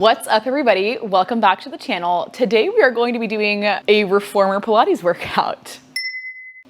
What's up, everybody? Welcome back to the channel. Today we are going to be doing a reformer Pilates workout.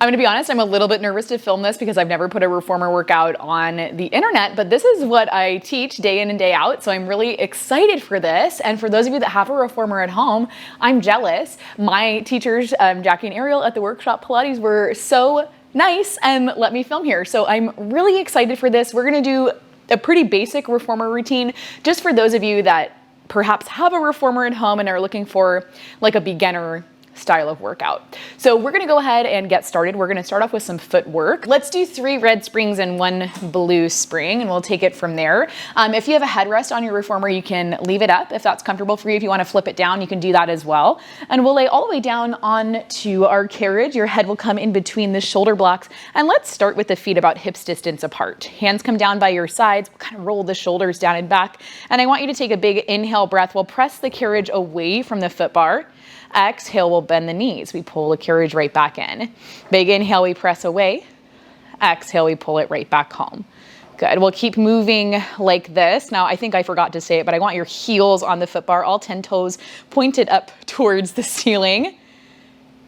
I'm gonna be honest, I'm a little bit nervous to film this because I've never put a reformer workout on the internet, but this is what I teach day in and day out, so I'm really excited for this. And for those of you that have a reformer at home, I'm jealous. My teachers, Jackie and Ariel at the workshop Pilates, were so nice and let me film here. So I'm really excited for this. We're gonna do a pretty basic reformer routine, just for those of you that perhaps have a reformer at home and are looking for like a beginner style of workout. So we're gonna go ahead and get started. We're gonna start off with some footwork. Let's do 3 red springs and 1 blue spring, and we'll take it from there. If you have a headrest on your reformer, you can leave it up if that's comfortable for you. If you wanna flip it down, you can do that as well. And we'll lay all the way down onto our carriage. Your head will come in between the shoulder blocks. And let's start with the feet about hips distance apart. Hands come down by your sides, kind of roll the shoulders down and back. And I want you to take a big inhale breath. We'll press the carriage away from the foot bar. Exhale, we'll bend the knees. We pull the carriage right back in. Big inhale, we press away. Exhale, we pull it right back home. Good, we'll keep moving like this. Now, I think I forgot to say it, but I want your heels on the foot bar, all 10 toes pointed up towards the ceiling.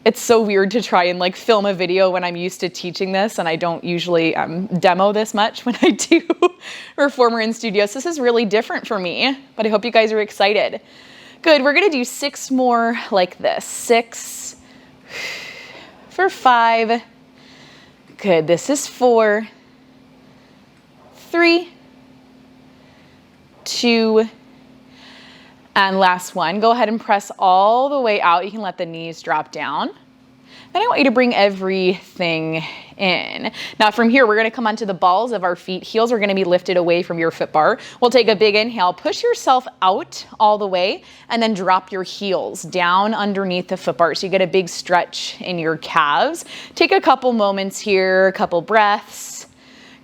It's so weird to try and like film a video when I'm used to teaching this, and I don't usually demo this much when I do reformer in studio. So this is really different for me, but I hope you guys are excited. Good, we're gonna do 6 more like this. 6 for 5. Good, this is 4, 3, 2, and last one. Go ahead and press all the way out. You can let the knees drop down. Then I want you to bring everything in. Now from here, we're gonna come onto the balls of our feet. Heels are gonna be lifted away from your foot bar. We'll take a big inhale, push yourself out all the way, and then drop your heels down underneath the foot bar. So you get a big stretch in your calves. Take a couple moments here, a couple breaths.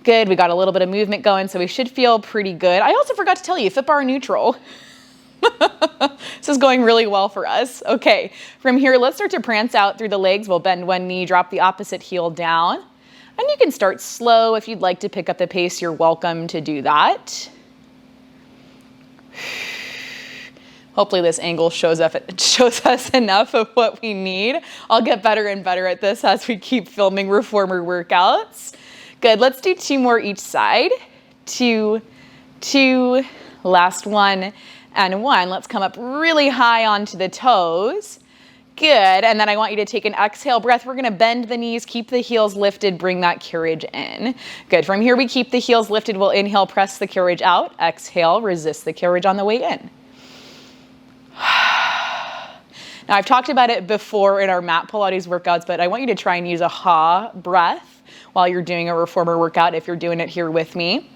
Good, we got a little bit of movement going, so we should feel pretty good. I also forgot to tell you, foot bar neutral. This is going really well for us. Okay, from here, let's start to prance out through the legs. We'll bend one knee, drop the opposite heel down. And you can start slow. If you'd like to pick up the pace, you're welcome to do that. Hopefully this angle shows us enough of what we need. I'll get better and better at this as we keep filming reformer workouts. Good, let's do 2 more each side. 2, 2, last one. And 1, let's come up really high onto the toes. Good, and then I want you to take an exhale breath. We're gonna bend the knees, keep the heels lifted, bring that carriage in. Good, from here we keep the heels lifted. We'll inhale, press the carriage out. Exhale, resist the carriage on the way in. Now I've talked about it before in our mat Pilates workouts, but I want you to try and use a ha breath while you're doing a reformer workout if you're doing it here with me.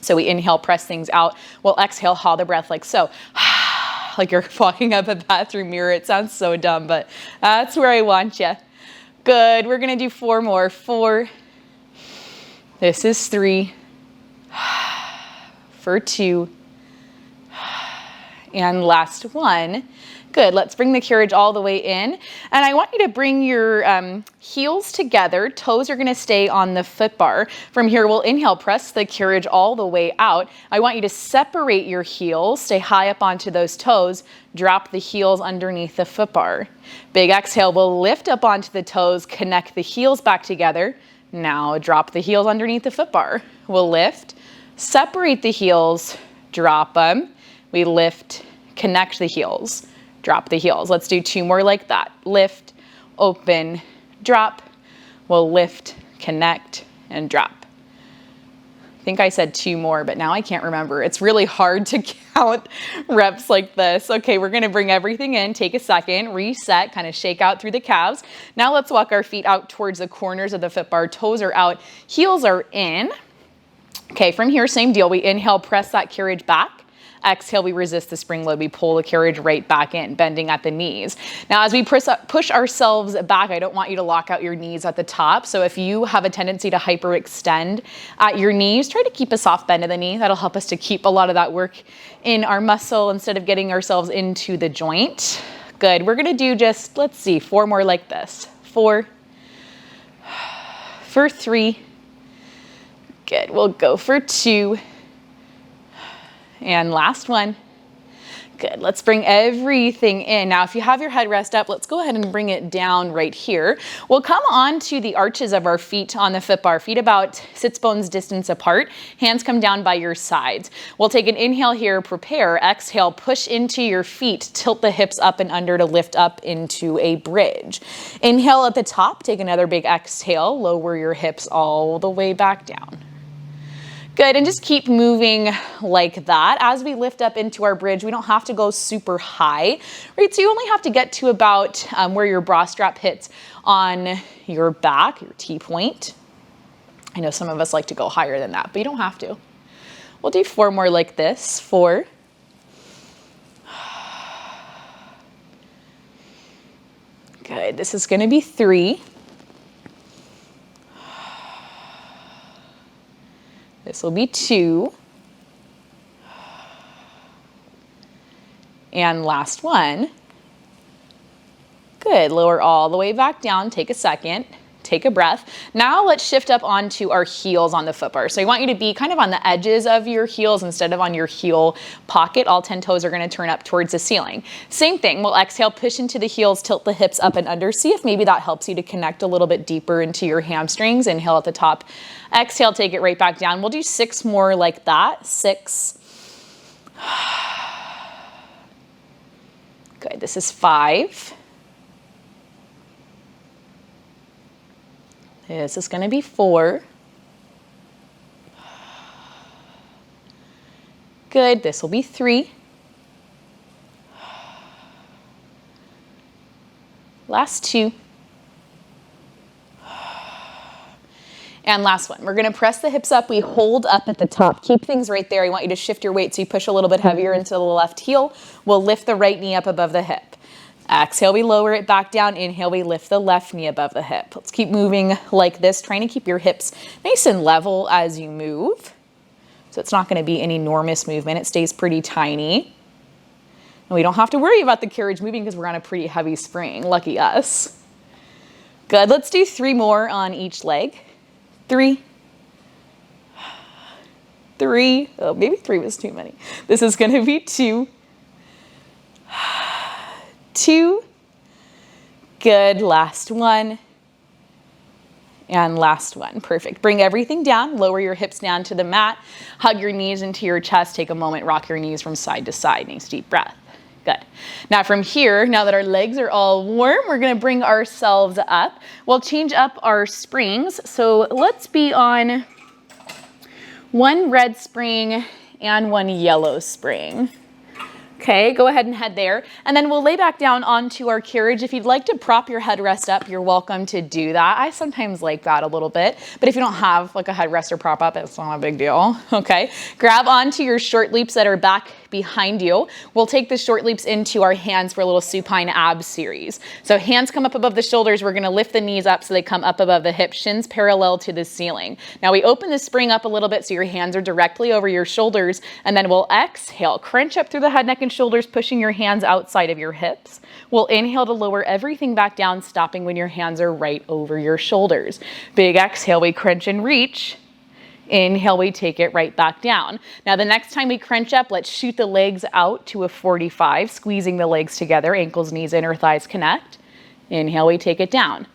So we inhale, press things out. We'll exhale, haw the breath like so. Like you're walking up a bathroom mirror. It sounds so dumb, but that's where I want you. Good, we're gonna do 4 more. 4, this is 3, for 2, and last one. Good, let's bring the carriage all the way in. And I want you to bring your heels together. Toes are gonna stay on the foot bar. From here, we'll inhale, press the carriage all the way out. I want you to separate your heels, stay high up onto those toes, drop the heels underneath the foot bar. Big exhale, we'll lift up onto the toes, connect the heels back together. Now drop the heels underneath the foot bar. We'll lift, separate the heels, drop them. We lift, connect the heels. Drop the heels. Let's do 2 more like that. Lift, open, drop. We'll lift, connect, and drop. I think I said 2 more, but now I can't remember. It's really hard to count reps like this. Okay, we're gonna bring everything in, take a second, reset, kind of shake out through the calves. Now let's walk our feet out towards the corners of the foot bar. Toes are out, heels are in. Okay, from here, same deal. We inhale, press that carriage back. Exhale, we resist the spring load. We pull the carriage right back in, bending at the knees. Now, as we push ourselves back, I don't want you to lock out your knees at the top. So if you have a tendency to hyperextend at your knees, try to keep a soft bend of the knee. That'll help us to keep a lot of that work in our muscle instead of getting ourselves into the joint. Good, we're gonna do just, let's see, 4 more like this. 4, for 3. Good, we'll go for 2. And last one. Good, let's bring everything in. Now, if you have your headrest up, let's go ahead and bring it down right here. We'll come on to the arches of our feet on the foot bar, feet about sits bones distance apart, hands come down by your sides. We'll take an inhale here, prepare, exhale, push into your feet, tilt the hips up and under to lift up into a bridge. Inhale at the top, take another big exhale, lower your hips all the way back down. Good, and just keep moving like that. As we lift up into our bridge, we don't have to go super high, right? So you only have to get to about where your bra strap hits on your back, your T-point. I know some of us like to go higher than that, but you don't have to. We'll do 4 more like this. 4. Good, this is gonna be 3. This will be 2. And last one. Good, lower all the way back down, take a second, take a breath. Now let's shift up onto our heels on the foot bar. So I want you to be kind of on the edges of your heels instead of on your heel pocket. All 10 toes are gonna turn up towards the ceiling. Same thing, we'll exhale, push into the heels, tilt the hips up and under. See if maybe that helps you to connect a little bit deeper into your hamstrings. Inhale at the top, exhale, take it right back down. We'll do 6 more like that. 6. Good, this is 5. This is gonna be 4. Good, this will be 3. Last 2. And last one, we're gonna press the hips up. We hold up at the top. Keep things right there. I want you to shift your weight so you push a little bit heavier into the left heel. We'll lift the right knee up above the hip. Exhale, we lower it back down. Inhale, we lift the left knee above the hip. Let's keep moving like this, trying to keep your hips nice and level as you move. So it's not gonna be an enormous movement. It stays pretty tiny. And we don't have to worry about the carriage moving because we're on a pretty heavy spring. Lucky us. Good, let's do 3 more on each leg. 3. 3. Oh, maybe 3 was too many. This is gonna be 2. 2. Good, last one. And last one, perfect. Bring everything down, lower your hips down to the mat, hug your knees into your chest, take a moment, rock your knees from side to side, nice deep breath. Good. Now from here, now that our legs are all warm, we're gonna bring ourselves up. We'll change up our springs. So let's be on 1 red spring and 1 yellow spring. Okay, go ahead and head there. And then we'll lay back down onto our carriage. If you'd like to prop your headrest up, you're welcome to do that. I sometimes like that a little bit, but if you don't have like a headrest or prop up, it's not a big deal, okay? Grab onto your short leaps that are back behind you. We'll take the short leaps into our hands for a little Supine Ab Series. So hands come up above the shoulders. We're gonna lift the knees up so they come up above the hips, shins parallel to the ceiling. Now we open the spring up a little bit so your hands are directly over your shoulders, and then we'll exhale, crunch up through the head, neck, and shoulders, pushing your hands outside of your hips. We'll inhale to lower everything back down, stopping when your hands are right over your shoulders. Big exhale, we crunch and reach. Inhale, we take it right back down. Now the next time we crunch up, let's shoot the legs out to a 45, squeezing the legs together, ankles, knees, inner thighs connect. Inhale, we take it down.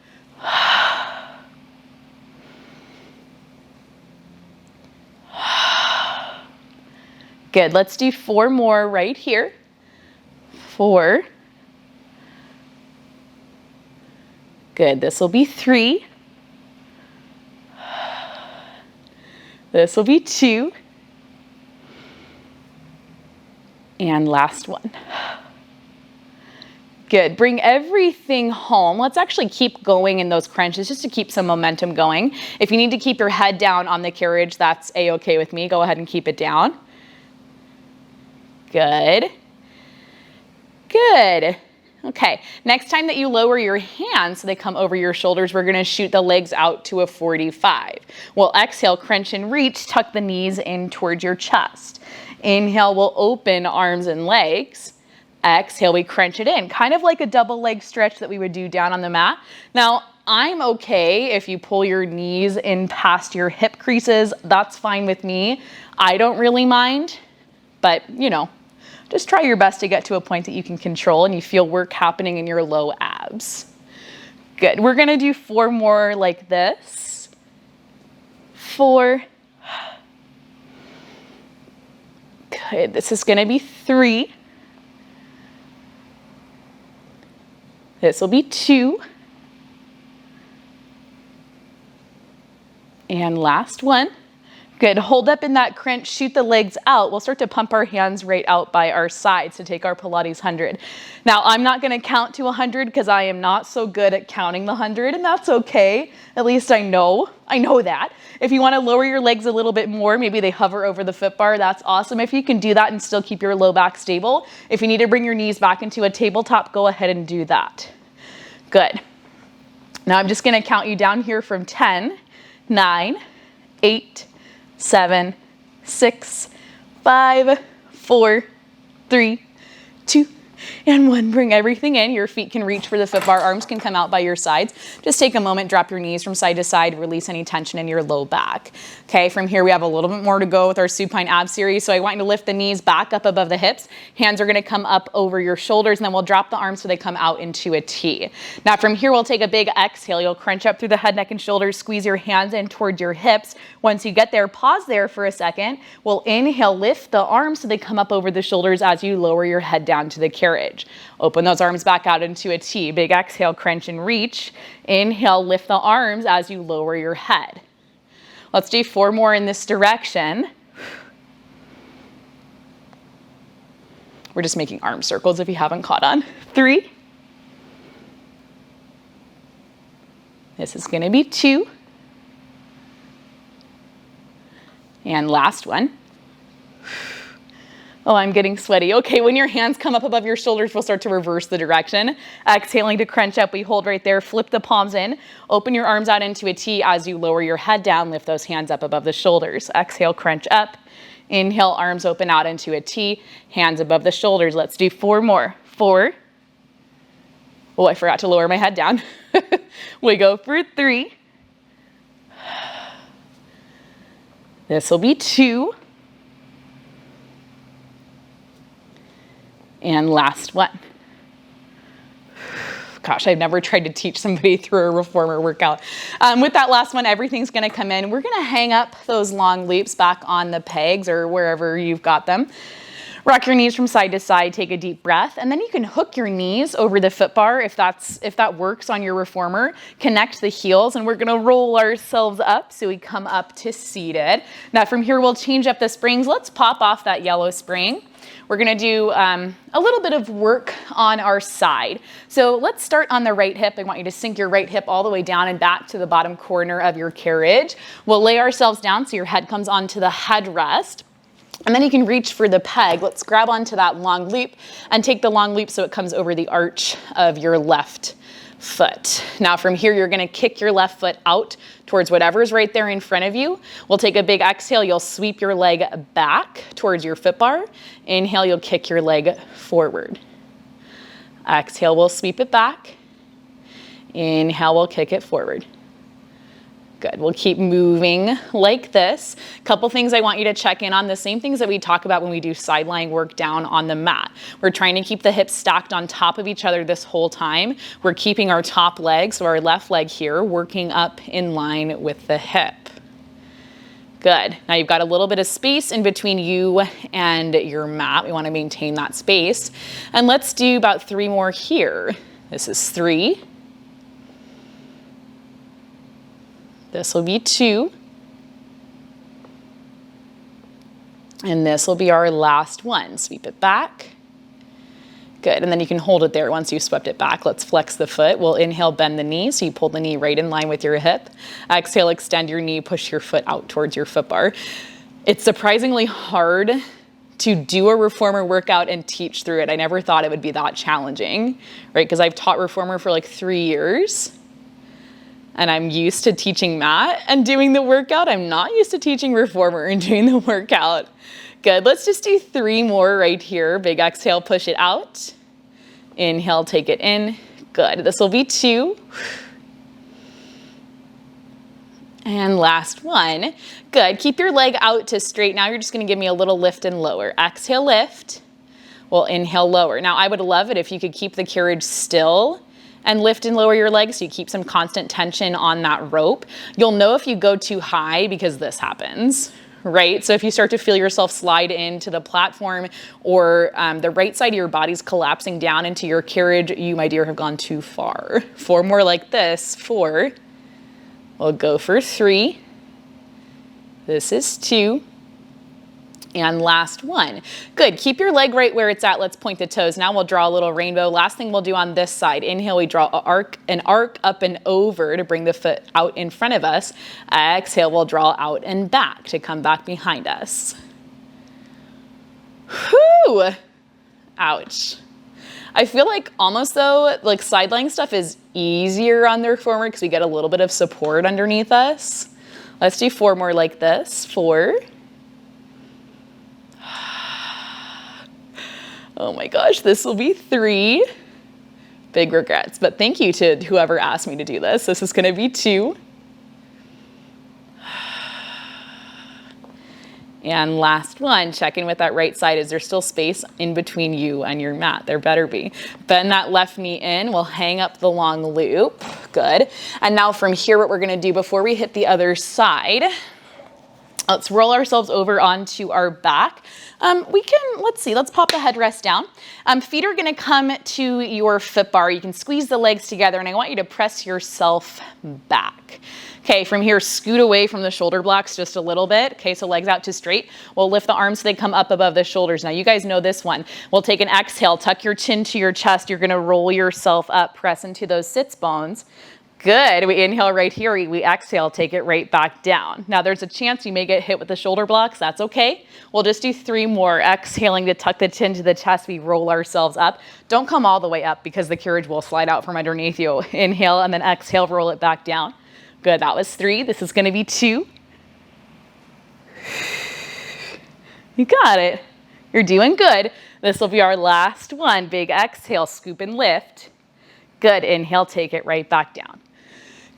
Good, let's do 4 more right here. 4. Good, this will be 3. This will be 2. And last one. Good, bring everything home. Let's actually keep going in those crunches just to keep some momentum going. If you need to keep your head down on the carriage, that's a-okay with me. Go ahead and keep it down. Good. Good. Okay, next time that you lower your hands so they come over your shoulders, we're gonna shoot the legs out to a 45. We'll exhale, crunch and reach, tuck the knees in towards your chest. Inhale, we'll open arms and legs. Exhale, we crunch it in, kind of like a double leg stretch that we would do down on the mat. Now, I'm okay if you pull your knees in past your hip creases. That's fine with me. I don't really mind, but you know, Just try your best to get to a point that you can control and you feel work happening in your low abs. Good. We're going to do 4 more like this. 4. Good. This is going to be 3. This will be 2. And last one. Good. Hold up in that crunch, shoot the legs out. We'll start to pump our hands right out by our sides to take our Pilates 100. Now, I'm not going to count to 100 because I am not so good at counting the 100, and that's okay. At least I know that. If you want to lower your legs a little bit more, maybe they hover over the foot bar, that's awesome. If you can do that and still keep your low back stable, if you need to bring your knees back into a tabletop, go ahead and do that. Good. Now I'm just going to count you down here from 10, 9, 8, 7, 6, 5, 4, 3, 2, and 1. Bring everything in. Your feet can reach for the foot bar. Arms can come out by your sides. Just take a moment, drop your knees from side to side, release any tension in your low back. Okay, from here we have a little bit more to go with our Supine Ab Series. So I want you to lift the knees back up above the hips. Hands are going to come up over your shoulders, and then we'll drop the arms so they come out into a T. Now from here we'll take a big exhale. You'll crunch up through the head, neck, and shoulders. Squeeze your hands in towards your hips. Once you get there, pause there for a second. We'll inhale, lift the arms so they come up over the shoulders as you lower your head down to the carriage. Open those arms back out into a T. Big exhale, crunch and reach. Inhale, lift the arms as you lower your head. Let's do 4 more in this direction. We're just making arm circles if you haven't caught on. 3. This is going to be 2. And last one. Oh, I'm getting sweaty. Okay, when your hands come up above your shoulders, we'll start to reverse the direction. Exhaling to crunch up, we hold right there, flip the palms in, open your arms out into a T as you lower your head down, lift those hands up above the shoulders. Exhale, crunch up. Inhale, arms open out into a T, hands above the shoulders. Let's do 4 more. 4. Oh, I forgot to lower my head down. We go for 3. This will be 2. And last one. Gosh, I've never tried to teach somebody through a reformer workout. With that last one, everything's going to come in. We're going to hang up those long loops back on the pegs or wherever you've got them. Rock your knees from side to side, take a deep breath, and then you can hook your knees over the foot bar if that works on your reformer. Connect the heels, and we're going to roll ourselves up so we come up to seated. Now from here, we'll change up the springs. Let's pop off that yellow spring. We're going to do a little bit of work on our side. So let's start on the right hip. I want you to sink your right hip all the way down and back to the bottom corner of your carriage. We'll lay ourselves down so your head comes onto the headrest. And then you can reach for the peg. Let's grab onto that long loop and take the long loop so it comes over the arch of your left foot. Now from here, you're going to kick your left foot out towards whatever's right there in front of you. We'll take a big exhale. You'll sweep your leg back towards your foot bar. Inhale, you'll kick your leg forward. Exhale, we'll sweep it back. Inhale, we'll kick it forward. Good. We'll keep moving like this. Couple things I want you to check in on, the same things that we talk about when we do sideline work down on the mat. We're trying to keep the hips stacked on top of each other this whole time. We're keeping our top leg, so our left leg here, working up in line with the hip. Good. Now you've got a little bit of space in between you and your mat. We want to maintain that space. And let's do about 3 more here. This is 3. This will be 2. And this will be our last one. Sweep it back. Good. And then you can hold it there once you've swept it back. Let's flex the foot. We'll inhale, bend the knee. So you pull the knee right in line with your hip. Exhale, extend your knee, push your foot out towards your foot bar. It's surprisingly hard to do a reformer workout and teach through it. I never thought it would be that challenging, right? Because I've taught reformer for like 3 years. And I'm used to teaching mat and doing the workout. I'm not used to teaching reformer and doing the workout. Good. Let's just do 3 more right here. Big exhale, push it out. Inhale, take it in. Good. This will be 2. And last one. Good. Keep your leg out to straight. Now you're just going to give me a little lift and lower. Exhale, lift. We'll inhale, lower. Now, I would love it if you could keep the carriage still and lift and lower your legs so you keep some constant tension on that rope. You'll know if you go too high because this happens, right? So if you start to feel yourself slide into the platform or the right side of your body's collapsing down into your carriage, you, my dear, have gone too far. 4 more like this. 4. We'll go for 3. This is 2. And last 1. Good. Keep your leg right where it's at. Let's point the toes. Now we'll draw a little rainbow. Last thing we'll do on this side. Inhale, we draw an arc up and over to bring the foot out in front of us. Exhale, we'll draw out and back to come back behind us. Whew. Ouch. I feel like almost though, like side lying stuff is easier on the reformer because we get a little bit of support underneath us. Let's do 4 more like this. 4. Oh my gosh, this will be 3. Big regrets, but thank you to whoever asked me to do this. This is gonna be 2. And last one, check in with that right side. Is there still space in between you and your mat? There better be. Bend that left knee in. We'll hang up the long loop. Good. And now from here, what we're gonna do before we hit the other side, let's roll ourselves over onto our back. Let's pop the headrest down. Feet are gonna come to your foot bar. You can squeeze the legs together and I want you to press yourself back. Okay, from here, scoot away from the shoulder blocks just a little bit. Okay, so legs out to straight. We'll lift the arms so they come up above the shoulders. Now you guys know this one. We'll take an exhale, tuck your chin to your chest. You're gonna roll yourself up, press into those sits bones. Good. We inhale right here. We exhale, take it right back down. Now there's a chance you may get hit with the shoulder blocks. That's okay. We'll just do 3 more. Exhaling to tuck the chin to the chest. We roll ourselves up. Don't come all the way up because the carriage will slide out from underneath you. Inhale and then exhale, roll it back down. Good. That was 3. This is going to be 2. You got it. You're doing good. This will be our last one. Big exhale, scoop and lift. Good. Inhale, take it right back down.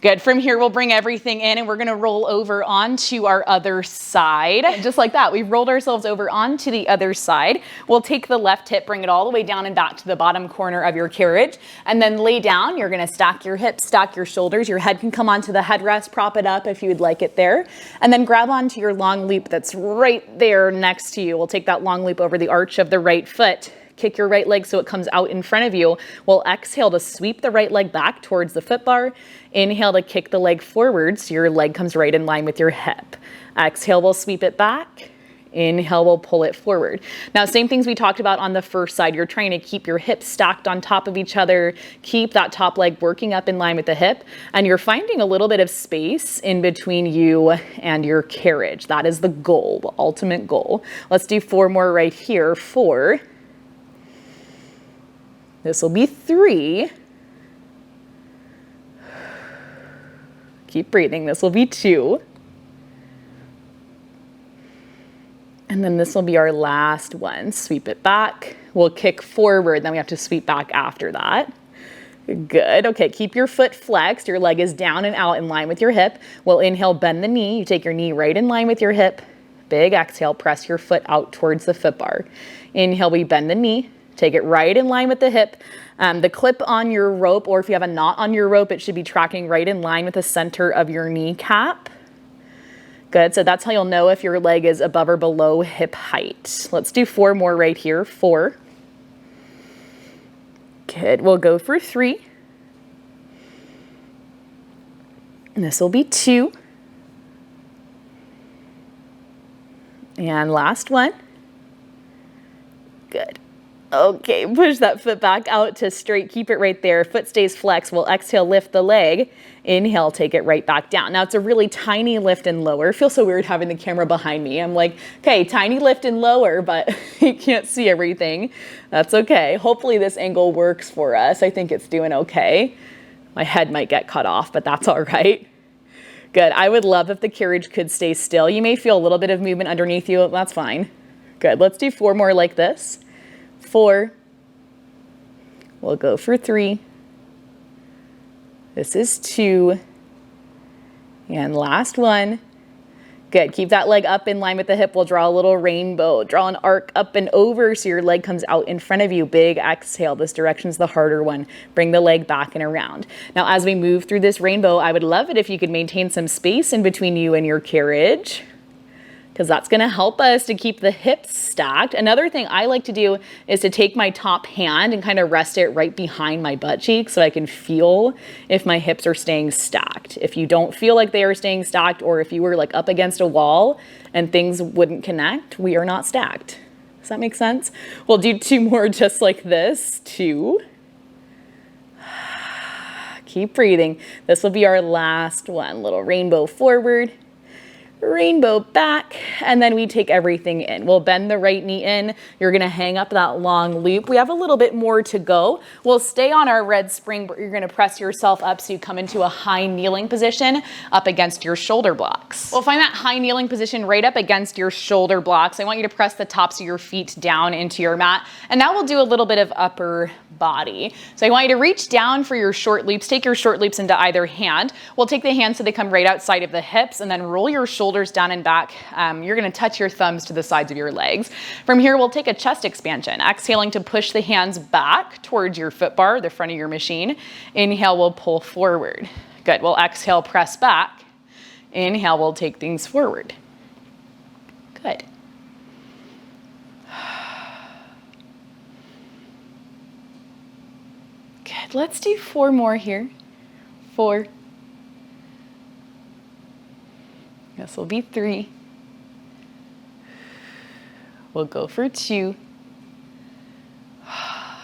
Good. From here, we'll bring everything in and we're going to roll over onto our other side. And just like that, we've rolled ourselves over onto the other side. We'll take the left hip, bring it all the way down and back to the bottom corner of your carriage, and then lay down. You're going to stack your hips, stack your shoulders. Your head can come onto the headrest, prop it up if you would like it there, and then grab onto your long loop that's right there next to you. We'll take that long loop over the arch of the right foot. Kick your right leg so it comes out in front of you. We'll exhale to sweep the right leg back towards the foot bar. Inhale to kick the leg forward so your leg comes right in line with your hip. Exhale, we'll sweep it back. Inhale, we'll pull it forward. Now, same things we talked about on the first side. You're trying to keep your hips stacked on top of each other, keep that top leg working up in line with the hip, and you're finding a little bit of space in between you and your carriage. That is the goal, the ultimate goal. Let's do 4 more right here. 4. This will be 3. Keep breathing. This will be 2. And then this will be our last one. Sweep it back. We'll kick forward. Then we have to sweep back after that. Good. Okay, keep your foot flexed. Your leg is down and out in line with your hip. We'll inhale, bend the knee. You take your knee right in line with your hip. Big exhale, press your foot out towards the foot bar. Inhale, we bend the knee. Take it right in line with the hip. The clip on your rope, or if you have a knot on your rope, it should be tracking right in line with the center of your kneecap. Good, so that's how you'll know if your leg is above or below hip height. Let's do 4 more right here. 4. Good, we'll go for 3. And this will be 2. And last one. Good. Okay, push that foot back out to straight. Keep it right there. Foot stays flexed. We'll exhale, lift the leg. Inhale, take it right back down. Now it's a really tiny lift and lower. It feels so weird having the camera behind me. I'm like, okay, tiny lift and lower, but you can't see everything. That's okay. Hopefully this angle works for us. I think it's doing okay. My head might get cut off, but that's all right. Good. I would love if the carriage could stay still. You may feel a little bit of movement underneath you. That's fine. Good. Let's do 4 more like this. 4. We'll go for 3. This is 2. And last one. Good. Keep that leg up in line with the hip. We'll draw a little rainbow. Draw an arc up and over so your leg comes out in front of you. Big exhale. This direction's the harder one. Bring the leg back and around. Now, as we move through this rainbow, I would love it if you could maintain some space in between you and your carriage, because that's going to help us to keep the hips stacked. Another thing I like to do is to take my top hand and kind of rest it right behind my butt cheek so I can feel if my hips are staying stacked. If you don't feel like they are staying stacked, or if you were like up against a wall and things wouldn't connect, we are not stacked. Does that make sense? We'll do 2 more just like this. 2. Keep breathing. This will be our last one. Little rainbow forward, rainbow back, and then we take everything in. We'll bend the right knee in. You're gonna hang up that long loop. We have a little bit more to go. We'll stay on our red spring, but you're gonna press yourself up so you come into a high kneeling position up against your shoulder blocks. We'll find that high kneeling position right up against your shoulder blocks. I want you to press the tops of your feet down into your mat, and now we'll do a little bit of upper body. So I want you to reach down for your short loops. Take your short loops into either hand. We'll take the hands so they come right outside of the hips, and then roll your shoulders down and back. You're gonna touch your thumbs to the sides of your legs. From here, we'll take a chest expansion. Exhaling to push the hands back towards your foot bar, the front of your machine. Inhale, we'll pull forward. Good, we'll exhale, press back. Inhale, we'll take things forward. Good. Good, let's do 4 more here. 4. This will be 3. We'll go for 2.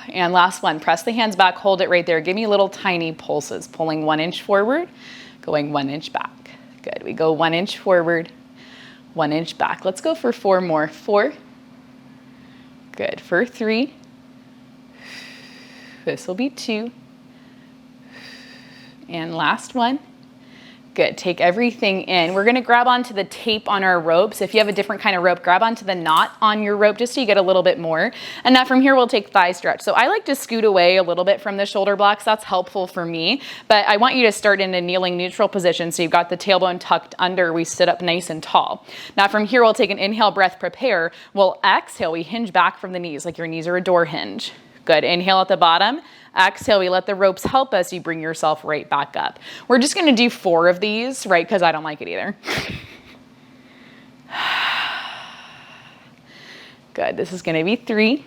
And last one, press the hands back, hold it right there. Give me little tiny pulses, pulling 1 inch forward, going 1 inch back. Good, we go 1 inch forward, 1 inch back. Let's go for 4 more. 4. Good, for 3. This will be 2. And last one. Good, take everything in. We're gonna grab onto the tape on our ropes. If you have a different kind of rope, grab onto the knot on your rope just so you get a little bit more. And now from here, we'll take thigh stretch. So I like to scoot away a little bit from the shoulder blocks. That's helpful for me. But I want you to start in a kneeling neutral position. So you've got the tailbone tucked under. We sit up nice and tall. Now from here, we'll take an inhale, breath, prepare. We'll exhale, we hinge back from the knees like your knees are a door hinge. Good, inhale at the bottom. Exhale, we let the ropes help us. You bring yourself right back up. We're just gonna do 4 of these, right? Because I don't like it either. Good, this is gonna be 3.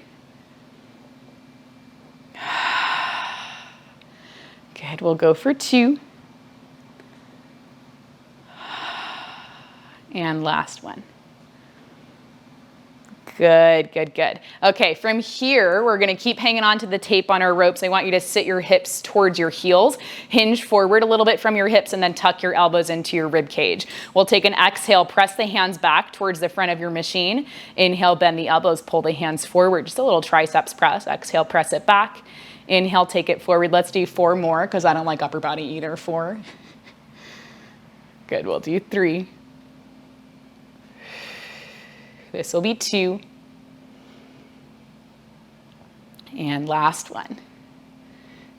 Good, we'll go for 2. And last one. Good, good, good. Okay, from here, we're gonna keep hanging on to the tape on our ropes. I want you to sit your hips towards your heels, hinge forward a little bit from your hips, and then tuck your elbows into your rib cage. We'll take an exhale, press the hands back towards the front of your machine. Inhale, bend the elbows, pull the hands forward. Just a little triceps press. Exhale, press it back. Inhale, take it forward. Let's do 4 more, because I don't like upper body either. 4. Good, we'll do 3. This will be 2. And last one.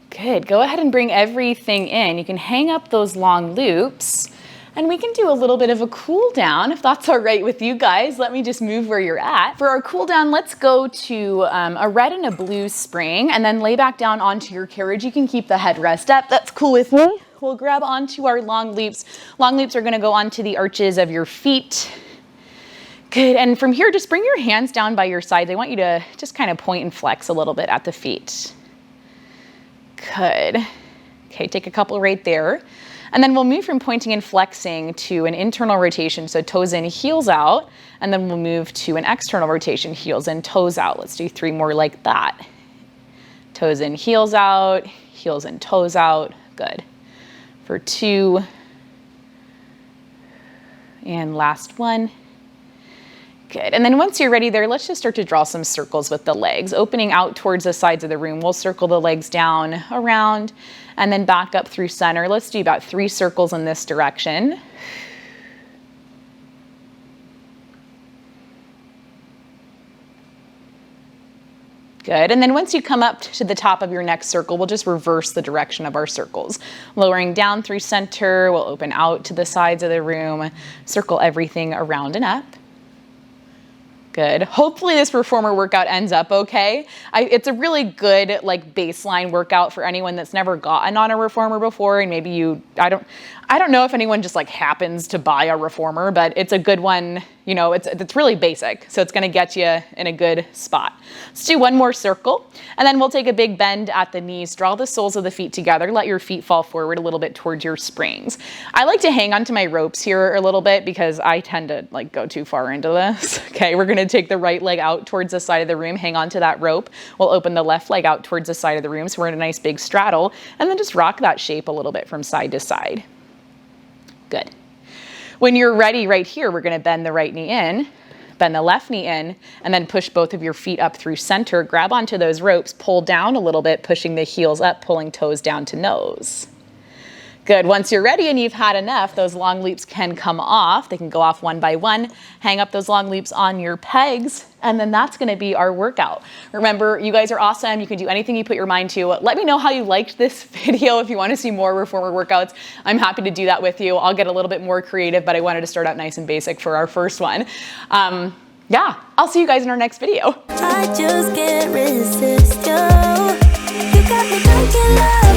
Good, go ahead and bring everything in. You can hang up those long loops, and we can do a little bit of a cool down if that's all right with you guys. Let me just move where you're at. For our cool down, let's go to a red and a blue spring, and then lay back down onto your carriage. You can keep the headrest up. That's cool with me. We'll grab onto our long loops. Long loops are gonna go onto the arches of your feet. Good, and from here, just bring your hands down by your sides. I want you to just kind of point and flex a little bit at the feet. Good. Okay, take a couple right there. And then we'll move from pointing and flexing to an internal rotation, so toes in, heels out, and then we'll move to an external rotation, heels in, toes out. Let's do 3 more like that. Toes in, heels out, heels in, toes out. Good. For 2. And last one. Good, and then once you're ready there, let's just start to draw some circles with the legs, opening out towards the sides of the room. We'll circle the legs down, around, and then back up through center. Let's do about 3 circles in this direction. Good, and then once you come up to the top of your next circle, we'll just reverse the direction of our circles. Lowering down through center, we'll open out to the sides of the room, circle everything around and up. Good. Hopefully this reformer workout ends up okay. It's a really good like baseline workout for anyone that's never gotten on a reformer before, and maybe I don't know if anyone just like happens to buy a reformer, but it's a good one. You know, it's really basic, so it's going to get you in a good spot. Let's do one more circle, and then we'll take a big bend at the knees. Draw the soles of the feet together. Let your feet fall forward a little bit towards your springs. I like to hang onto my ropes here a little bit because I tend to like go too far into this. Okay, we're going to take the right leg out towards the side of the room. Hang on to that rope. We'll open the left leg out towards the side of the room, so we're in a nice big straddle, and then just rock that shape a little bit from side to side. Good. When you're ready right here, we're going to bend the right knee in, bend the left knee in, and then push both of your feet up through center. Grab onto those ropes, pull down a little bit, pushing the heels up, pulling toes down to nose. Good. Once you're ready and you've had enough, those long leaps can come off. They can go off one by one. Hang up those long leaps on your pegs, and then that's going to be our workout. Remember, you guys are awesome. You can do anything you put your mind to. Let me know how you liked this video. If you want to see more reformer workouts, I'm happy to do that with you. I'll get a little bit more creative, but I wanted to start out nice and basic for our first one. Yeah, I'll see you guys in our next video. I just can't resist you. You got me thinking love.